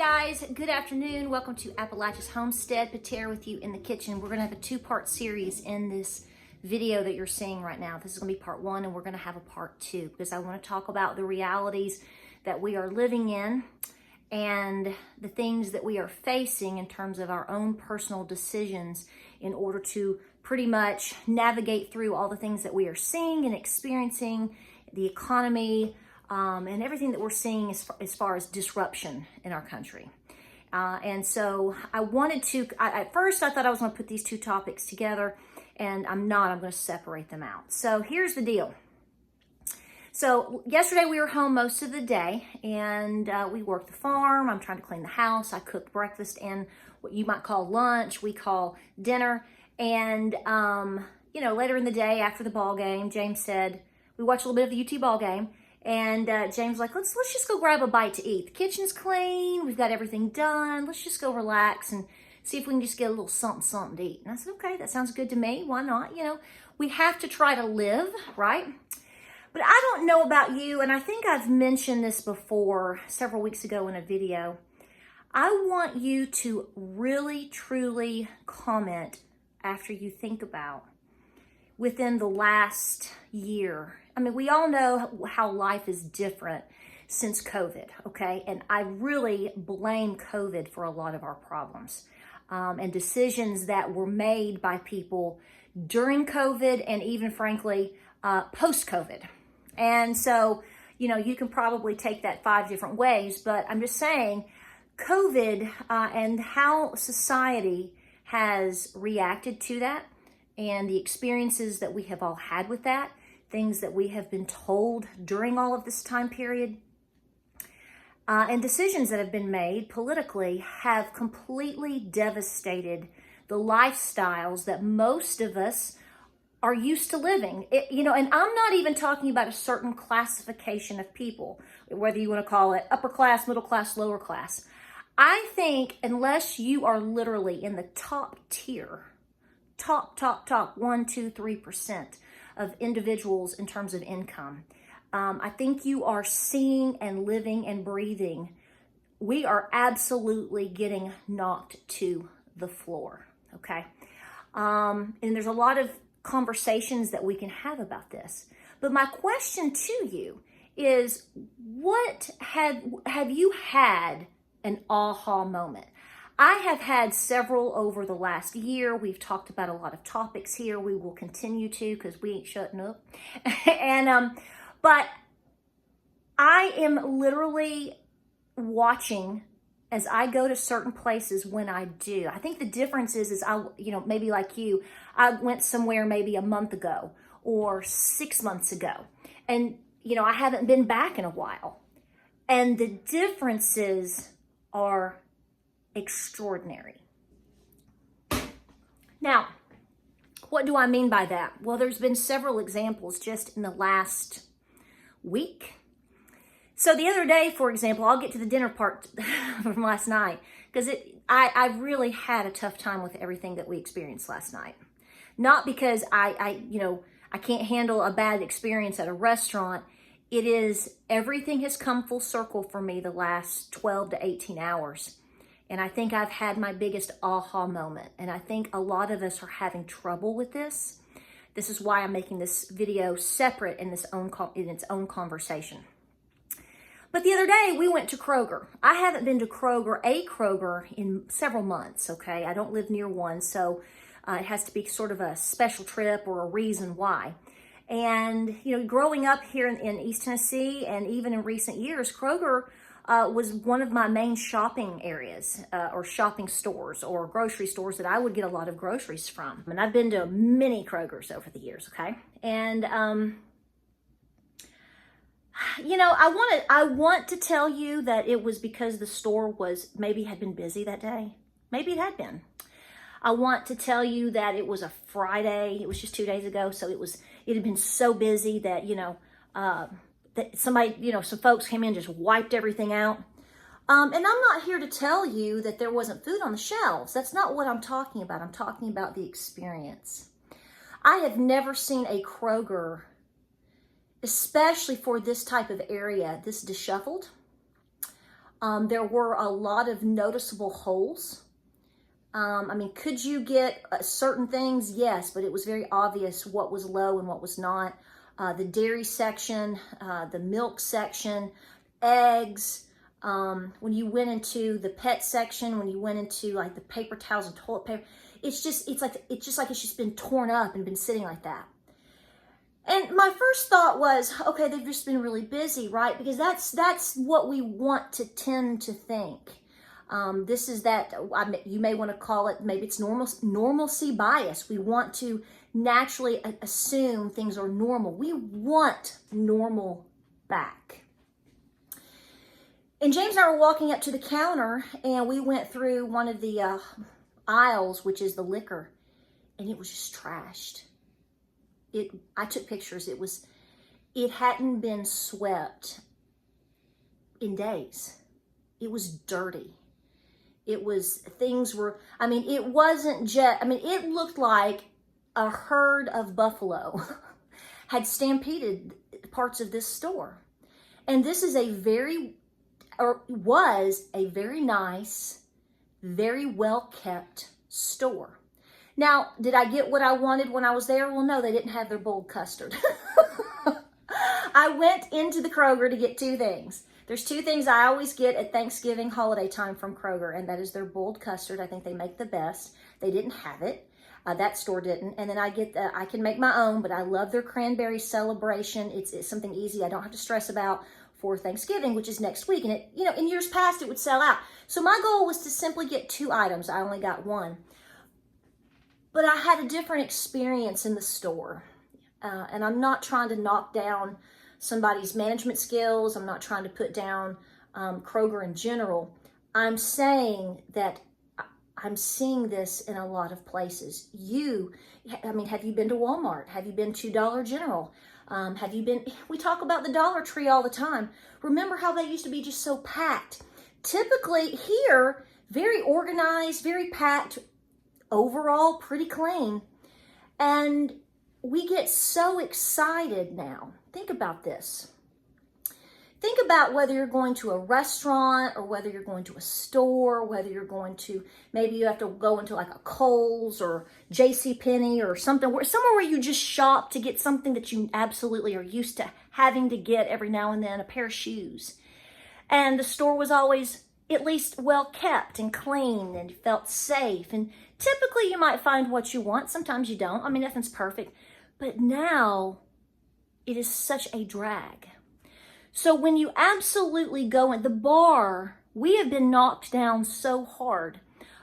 guys, good afternoon. Welcome to Appalachia's Homestead. Pater with you in the kitchen. We're going to have a two-part series in this video that you're seeing right now. This is going to be part one, and we're going to have a part two because I want to talk about the realities that we are living in and the things that we are facing in terms of our own personal decisions in order to pretty much navigate through all the things that we are seeing and experiencing, the economy, and everything that we're seeing as far as disruption in our country. And so I wanted to, at first I thought I was going to put these two topics together, and I'm not. I'm going to separate them out. So here's the deal. So yesterday we were home most of the day, and we worked the farm. I'm trying to clean the house. I cooked breakfast and what you might call lunch, we call dinner. And, later in the day after the ball game, James said, we watched a little bit of the UT ball game. And James was like, let's just go grab a bite to eat. The kitchen's clean. We've got everything done. Let's just go relax and see if we can just get a little something to eat. And I said, okay, that sounds good to me. Why not? We have to try to live, right? But I don't know about you, and I think I've mentioned this before several weeks ago in a video. I want you to really, truly comment after you think about within the last year. I mean, we all know how life is different since COVID, okay? And I really blame COVID for a lot of our problems and decisions that were made by people during COVID and even, frankly, post-COVID. And so, you can probably take that 5 different ways, but I'm just saying COVID and how society has reacted to that and the experiences that we have all had with that, things that we have been told during all of this time period, and decisions that have been made politically have completely devastated the lifestyles that most of us are used to living. And I'm not even talking about a certain classification of people, whether you want to call it upper class, middle class, lower class. I think unless you are literally in the top tier, top 1, 2, 3% of individuals in terms of income, I think you are seeing and living and breathing. We are absolutely getting knocked to the floor, okay? And there's a lot of conversations that we can have about this. But my question to you is, have you had an aha moment? I have had several over the last year. We've talked about a lot of topics here. We will continue to because we ain't shutting up. But I am literally watching as I go to certain places when I do. I think the difference is maybe like you, I went somewhere maybe a month ago or 6 months ago. And, I haven't been back in a while. And the differences are extraordinary. Now, what do I mean by that? Well, there's been several examples just in the last week. So the other day, for example, I'll get to the dinner part from last night because I really had a tough time with everything that we experienced last night. Not because I can't handle a bad experience at a restaurant. It is everything has come full circle for me the last 12 to 18 hours. And I think I've had my biggest aha moment. And I think a lot of us are having trouble with this. This is why I'm making this video separate in its own conversation. But the other day we went to Kroger. I haven't been to a Kroger in several months, okay? I don't live near one, so it has to be sort of a special trip or a reason why. And, growing up here in East Tennessee and even in recent years, Kroger was one of my main shopping areas or shopping stores or grocery stores that I would get a lot of groceries from. And I've been to many Krogers over the years, okay? And, I want to tell you that it was because the store had been busy that day. Maybe it had been. I want to tell you that it was a Friday. It was just 2 days ago. So it had been so busy that, that somebody, some folks came in and just wiped everything out. And I'm not here to tell you that there wasn't food on the shelves. That's not what I'm talking about. I'm talking about the experience. I have never seen a Kroger, especially for this type of area, this disheveled. There were a lot of noticeable holes. I mean, could you get certain things? Yes, but it was very obvious what was low and what was not. The dairy section, the milk section, eggs. When you went into the pet section, when you went into like the paper towels and toilet paper, it's just like it's just been torn up and been sitting like that. And my first thought was, okay, they've just been really busy, right? Because that's what we want to tend to think. This is that, you may want to call it, maybe it's normalcy bias. We want to naturally assume things are normal. We want normal back. And James and I were walking up to the counter, and we went through one of the aisles, which is the liquor, and it was just trashed. I took pictures. It hadn't been swept in days. It was dirty. It wasn't just, it looked like a herd of buffalo had stampeded parts of this store. And this is was a very nice, very well-kept store. Now, did I get what I wanted when I was there? Well, no, they didn't have their boiled custard. I went into the Kroger to get two things. There's two things I always get at Thanksgiving holiday time from Kroger, and that is their boiled custard. I think they make the best. They didn't have it. That store didn't. And then I can make my own, but I love their cranberry celebration. It's something easy I don't have to stress about for Thanksgiving, which is next week. And in years past, it would sell out. So my goal was to simply get two items. I only got one. But I had a different experience in the store. And I'm not trying to knock down somebody's management skills. I'm not trying to put down Kroger in general. I'm saying that I'm seeing this in a lot of places. Have you been to Walmart? Have you been to Dollar General? We talk about the Dollar Tree all the time. Remember how they used to be just so packed? Typically here, very organized, very packed, overall pretty clean. And we get so excited now. Think about this. Think about whether you're going to a restaurant or whether you're going to a store, whether you're going to, maybe you have to go into like a Kohl's or JCPenney or somewhere where you just shop to get something that you absolutely are used to having to get every now and then, a pair of shoes. And the store was always at least well kept and clean and felt safe. And typically you might find what you want. Sometimes you don't. Nothing's perfect. But now it is such a drag. So when you absolutely go in the bar, we have been knocked down so hard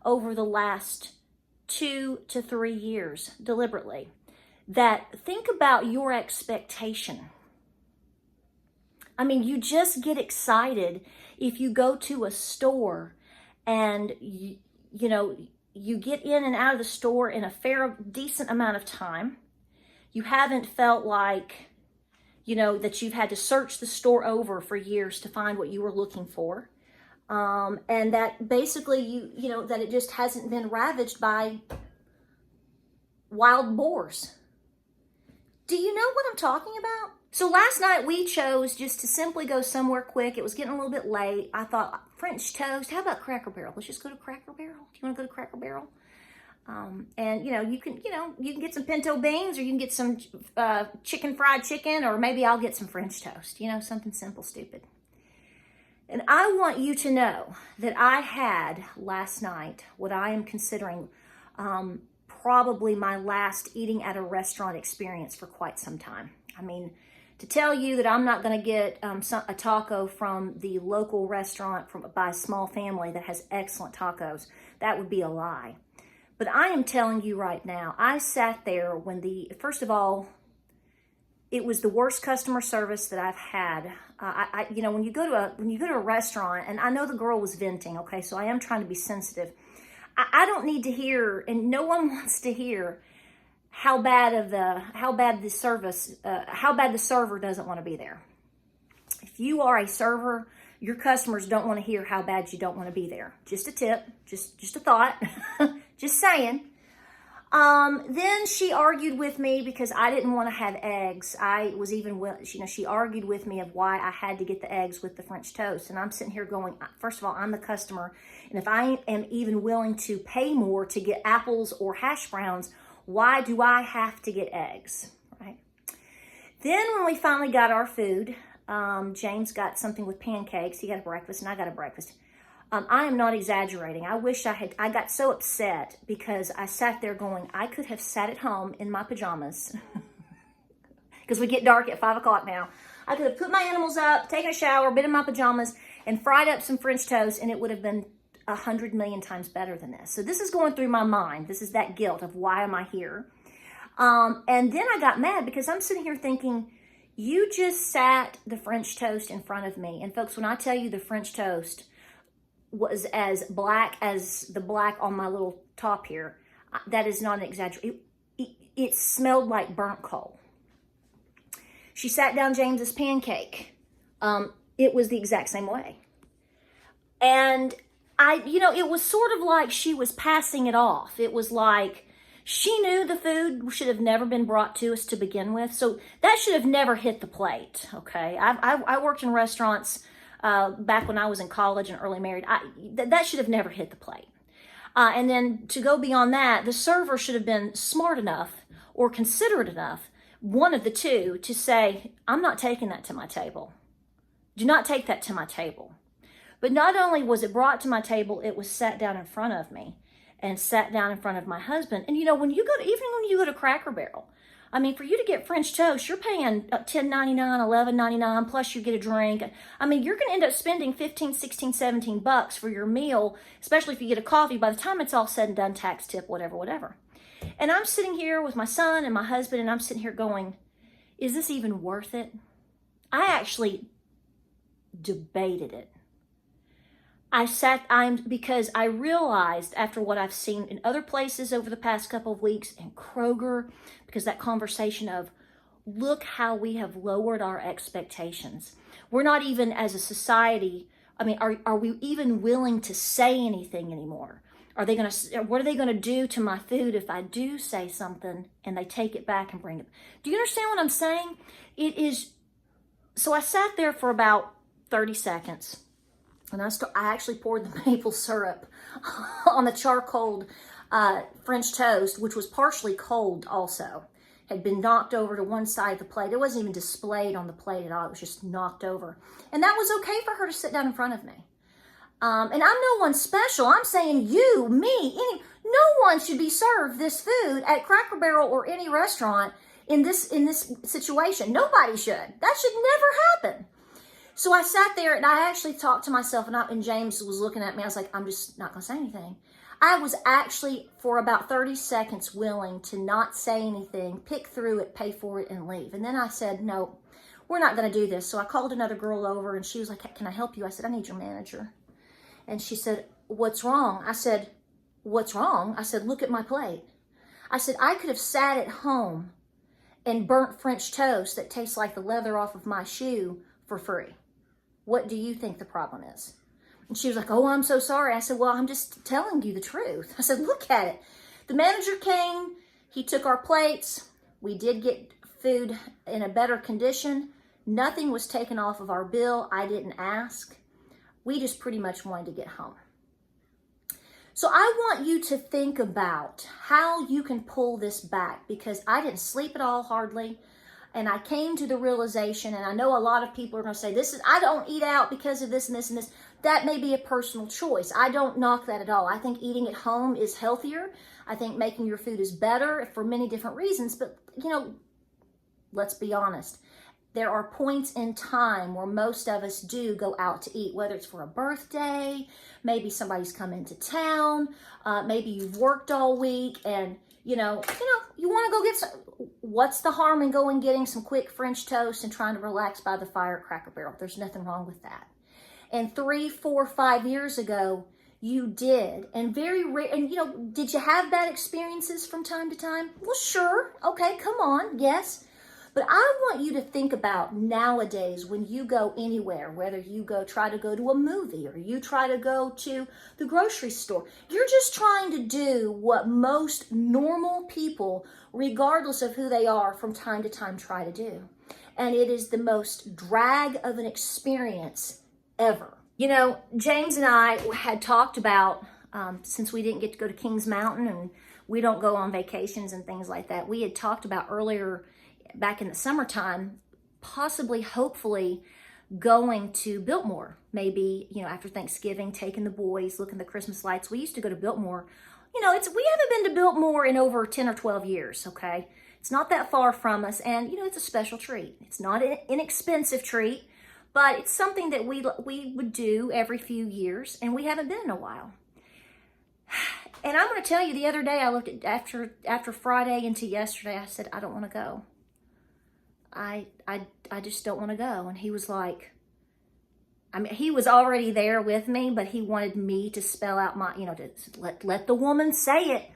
over the last 2 to 3 years deliberately that think about your expectation. You just get excited if you go to a store and you get in and out of the store in a decent amount of time. You haven't felt like that you've had to search the store over for years to find what you were looking for. And that basically that it just hasn't been ravaged by wild boars. Do you know what I'm talking about? So last night we chose just to simply go somewhere quick. It was getting a little bit late. I thought French toast. How about Cracker Barrel? Let's just go to Cracker Barrel. Do you want to go to Cracker Barrel? And you can get some pinto beans, or you can get some fried chicken, or maybe I'll get some French toast, something simple, stupid. And I want you to know that I had last night what I am considering probably my last eating at a restaurant experience for quite some time. To tell you that I'm not going to get a taco from the local restaurant by a small family that has excellent tacos, that would be a lie. But I am telling you right now, I sat there first of all, it was the worst customer service that I've had. When you go to a restaurant, and I know the girl was venting, okay, so I am trying to be sensitive. I don't need to hear, and no one wants to hear how bad the server doesn't want to be there. If you are a server, your customers don't want to hear how bad you don't want to be there. Just a tip, just a thought, just saying. Then she argued with me because I didn't want to have eggs. I was even, she argued with me of why I had to get the eggs with the French toast. And I'm sitting here going, first of all, I'm the customer. And if I am even willing to pay more to get apples or hash browns, why do I have to get eggs, right? Then when we finally got our food, James got something with pancakes. He got a breakfast and I got a breakfast. I am not exaggerating. I wish I got so upset because I sat there going, I could have sat at home in my pajamas because we get dark at 5 o'clock now. I could have put my animals up, taken a shower, been in my pajamas and fried up some French toast and it would have been 100 million times better than this. So this is going through my mind. This is that guilt of why am I here? And then I got mad because I'm sitting here thinking, you just sat the French toast in front of me. And folks, when I tell you the French toast was as black as the black on my little top here, that is not an exaggeration. It smelled like burnt coal. She sat down James's pancake. It was the exact same way. And it was sort of like she was passing it off. It was like she knew the food should have never been brought to us to begin with. So that should have never hit the plate, okay? I worked in restaurants back when I was in college and early married. That should have never hit the plate. And then to go beyond that, the server should have been smart enough or considerate enough, one of the two, to say, I'm not taking that to my table. Do not take that to my table. But not only was it brought to my table, it was sat down in front of me and sat down in front of my husband. And even when you go to Cracker Barrel, I mean, for you to get French toast, you're paying $10.99, $11.99, plus you get a drink. I mean, you're going to end up spending $15, $16, $17 for your meal, especially if you get a coffee. By the time it's all said and done, tax, tip, whatever. And I'm sitting here with my son and my husband, and I'm sitting here going, is this even worth it? I actually debated it. Because I realized after what I've seen in other places over the past couple of weeks, in Kroger, because that conversation of, look how we have lowered our expectations. We're not even as a society, I mean, are we even willing to say anything anymore? What are they gonna do to my food if I do say something and they take it back and bring it? Do you understand what I'm saying? So I sat there for about 30 seconds. And I actually poured the maple syrup on the charcoal French toast, which was partially cold also. Had been knocked over to one side of the plate. It wasn't even displayed on the plate at all. It was just knocked over. And that was okay for her to sit down in front of me. And I'm no one special. I'm saying you, me, no one should be served this food at Cracker Barrel or any restaurant in this situation. Nobody should. That should never happen. So I sat there and I actually talked to myself and James was looking at me. I was like, I'm just not going to say anything. I was actually for about 30 seconds willing to not say anything, pick through it, pay for it, and leave. And then I said, no, we're not going to do this. So I called another girl over and she was like, can I help you? I said, I need your manager. And she said, what's wrong? I said, what's wrong? I said, look at my plate. I said, I could have sat at home and burnt French toast that tastes like the leather off of my shoe for free. What do you think the problem is? And she was like, oh, I'm so sorry. I said, well, I'm just telling you the truth. I said, look at it. The manager came. He took our plates. We did get food in a better condition. Nothing was taken off of our bill. I didn't ask. We just pretty much wanted to get home. So I want you to think about how you can pull this back, because I didn't sleep at all hardly. And I came to the realization, and I know a lot of people are going to say, I don't eat out because of this and this and this. That may be a personal choice. I don't knock that at all. I think eating at home is healthier. I think making your food is better for many different reasons. But, let's be honest. There are points in time where most of us do go out to eat, whether it's for a birthday, maybe somebody's come into town, maybe you've worked all week and, you want to go get some. What's the harm in going and getting some quick French toast and trying to relax by the fire at Cracker Barrel? There's nothing wrong with that. And 3, 4, 5 years ago, you did. And did you have bad experiences from time to time? Well, sure. Okay, come on. Yes. But I want you to think about nowadays when you go anywhere, whether you try to go to a movie or you try to go to the grocery store, you're just trying to do what most normal people, regardless of who they are, from time to time try to do. And it is the most drag of an experience ever. You know, James and I had talked about, since we didn't get to go to Kings Mountain and we don't go on vacations and things like that, we had talked about earlier back in the summertime, possibly, hopefully, going to Biltmore. Maybe, you know, after Thanksgiving, taking the boys, looking at the Christmas lights. We used to go to Biltmore. You know, we haven't been to Biltmore in over 10 or 12 years, okay? It's not that far from us, and, you know, it's a special treat. It's not an inexpensive treat, but it's something that we would do every few years, and we haven't been in a while. And I'm going to tell you, the other day, I looked at, after Friday into yesterday, I said, I don't want to go. I just don't want to go. And he was like, I mean, he was already there with me, but he wanted me to spell out my, you know, to let the woman say it.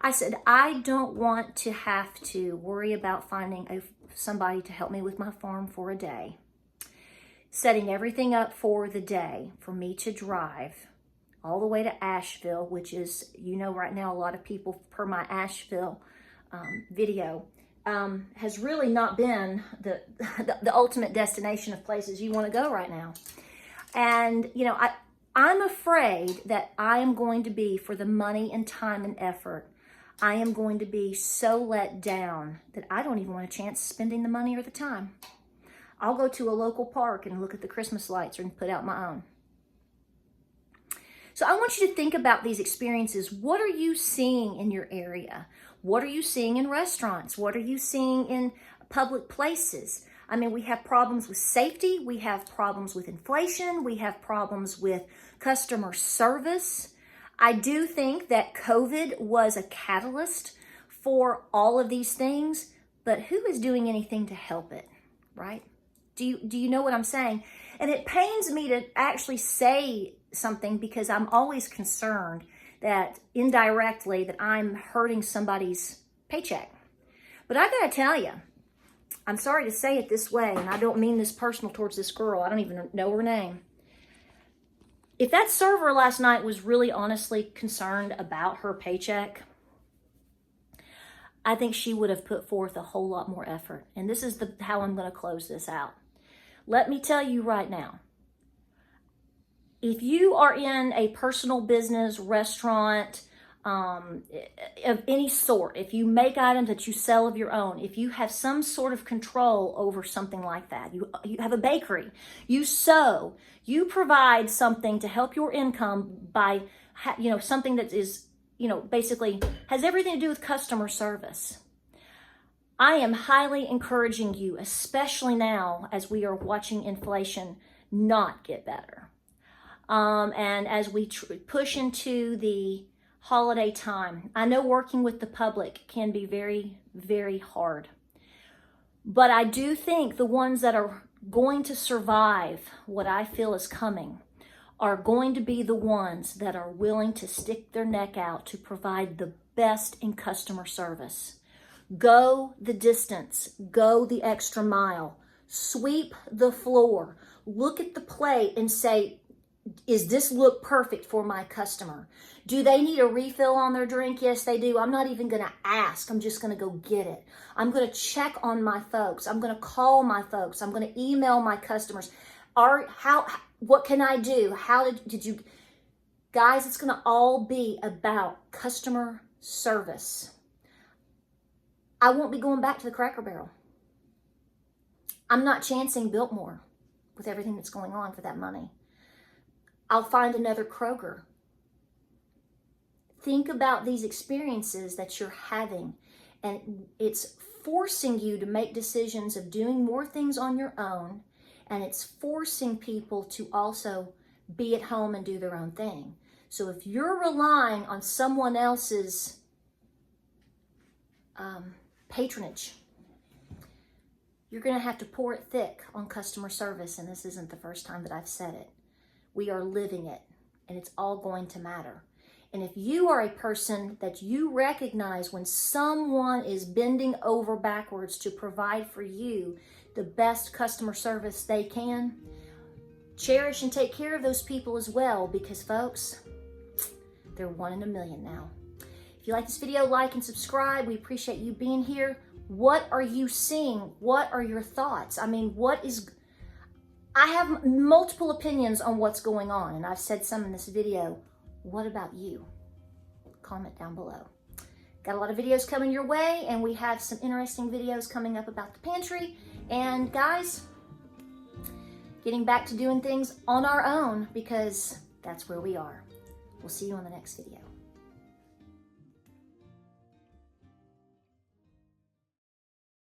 I said, I don't want to have to worry about finding somebody to help me with my farm for a day. Setting everything up for the day for me to drive all the way to Asheville, which is, you know, right now a lot of people, per my Asheville video, has really not been the ultimate destination of places you want to go right now. And, you know, I'm afraid that I am going to be, for the money and time and effort, I am going to be so let down that I don't even want a chance spending the money or the time. I'll go to a local park and look at the Christmas lights and put out my own. So I want you to think about these experiences. What are you seeing in your area? What are you seeing in restaurants? What are you seeing in public places? I mean, we have problems with safety. We have problems with inflation. We have problems with customer service. I do think that COVID was a catalyst for all of these things, but who is doing anything to help it, right? Do you know what I'm saying? And it pains me to actually say something because I'm always concerned that indirectly that I'm hurting somebody's paycheck. But I gotta tell you, I'm sorry to say it this way, and I don't mean this personal towards this girl. I don't even know her name. If that server last night was really honestly concerned about her paycheck, I think she would have put forth a whole lot more effort. And this is how I'm going to close this out. Let me tell you right now, if you are in a personal business, restaurant, of any sort, if you make items that you sell of your own, if you have some sort of control over something like that, you have a bakery, you sew, you provide something to help your income by, you know, something that is, you know, basically has everything to do with customer service. I am highly encouraging you, especially now as we are watching inflation not get better. And as we push into the holiday time, I know working with the public can be very, very hard. But I do think the ones that are going to survive what I feel is coming are going to be the ones that are willing to stick their neck out to provide the best in customer service. Go the distance, go the extra mile, sweep the floor, look at the plate and say, is this look perfect for my customer? Do they need a refill on their drink? Yes, they do. I'm not even going to ask. I'm just going to go get it. I'm going to check on my folks. I'm going to call my folks. I'm going to email my customers. What can I do? How did you... Guys, it's going to all be about customer service. I won't be going back to the Cracker Barrel. I'm not chancing Biltmore with everything that's going on for that money. I'll find another Kroger. Think about these experiences that you're having, and it's forcing you to make decisions of doing more things on your own, and it's forcing people to also be at home and do their own thing. So if you're relying on someone else's patronage, you're going to have to pour it thick on customer service, and this isn't the first time that I've said it. We are living it, and it's all going to matter. And if you are a person that you recognize when someone is bending over backwards to provide for you the best customer service they can, cherish and take care of those people as well, because folks, they're 1 in a million now. If you like this video, like and subscribe. We appreciate you being here. What are you seeing? What are your thoughts? I mean, I have multiple opinions on what's going on, and I've said some in this video. What about you? Comment down below. Got a lot of videos coming your way, and we have some interesting videos coming up about the pantry. And guys, getting back to doing things on our own, because that's where we are. We'll see you on the next video.